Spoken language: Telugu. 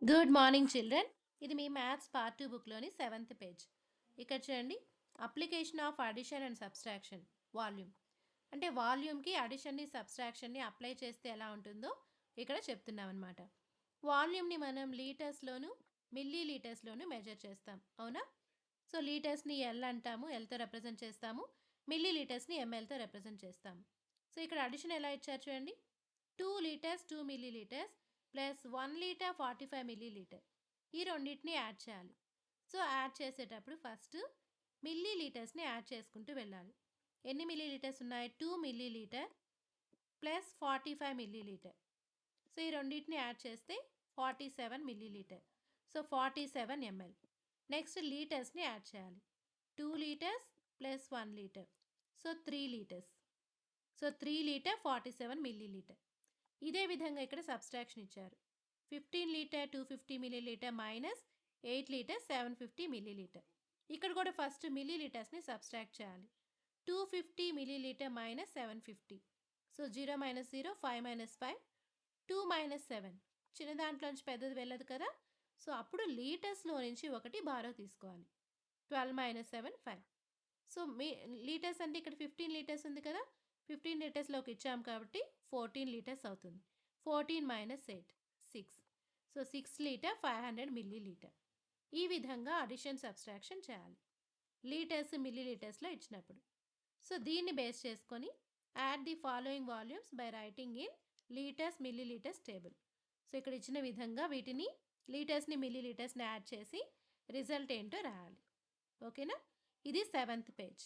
Good morning children. ఇది మీ మ్యాథ్స్ పార్ట్ 2 బుక్లోని 7th పేజ్. ఇక్కడ చూడండి, application of addition and subtraction volume. అంటే వాల్యూమ్కి అడిషన్ని సబ్స్ట్రాక్షన్ని అప్లై చేస్తే ఎలా ఉంటుందో ఇక్కడ చెప్తున్నాం అనమాట. వాల్యూమ్ని మనం లీటర్స్లోను మిల్లీ లీటర్స్లోను మెజర్ చేస్తాం, అవునా? సో లీటర్స్ని ఎల్ అంటాము, ఎల్తో రిప్రజెంట్ చేస్తాము. మిల్లీ లీటర్స్ని ఎంఎల్తో రిప్రజెంట్ చేస్తాము. సో ఇక్కడ అడిషన్ ఎలా ఇచ్చారు చూడండి, 2 litres 2 millilitres plus 1 litre 45 millilitre, ఈ రెండింటిని యాడ్ చేయాలి. సో యాడ్ చేసేటప్పుడు ఫస్ట్ మిల్లీ లీటర్స్ని యాడ్ చేసుకుంటూ వెళ్ళాలి. ఎన్ని మిల్లీ లీటర్స్ ఉన్నాయి? 2 millilitre plus 45 millilitre. So ఈ రెండింటిని యాడ్ చేస్తే 47 millilitre. So 47 ML. Next లీటర్స్ని యాడ్ చేయాలి. 2 litres plus 1 litre, so 3 litres. So 3 litre 47 milli litre. ఇదే విధంగా ఇక్కడ సబ్స్ట్రాక్షన్ ఇచ్చారు. 15 litre 250 milli litre minus 8 litre 750 milli litre. ఇక్కడ కూడా ఫస్ట్ మిల్లీ లీటర్స్ని సబ్స్ట్రాక్ట్ చేయాలి. 250 milli litre minus 750. So 0 minus 0, 5 minus 5, 2 minus 7. చిన్న దాంట్లోంచి పెద్దది వెళ్ళదు కదా. సో అప్పుడు లీటర్స్లో నుంచి ఒకటి బారో తీసుకోవాలి. 12 మైనస్ 7, 5. సో మీ లీటర్స్ అంటే ఇక్కడ 15 లీటర్స్ ఉంది కదా, 15 లీటర్స్లోకి ఇచ్చాం కాబట్టి 14 లీటర్స్ అవుతుంది. 14 minus 8, 6. So 6 litre 500 milli litre. ఈ విధంగా అడిషన్ సబ్స్ట్రాక్షన్ చేయాలి లీటర్స్ మిల్లీ లీటర్స్లో ఇచ్చినప్పుడు. సో దీన్ని బేస్ చేసుకొని add the following volumes by writing in litres milli litres table. So ఇక్కడ ఇచ్చిన విధంగా వీటిని లీటర్స్ని మిల్లీ లీటర్స్ని యాడ్ చేసి రిజల్ట్ ఏంటో రాయాలి. ఓకేనా? ఇది 7th పేజ్.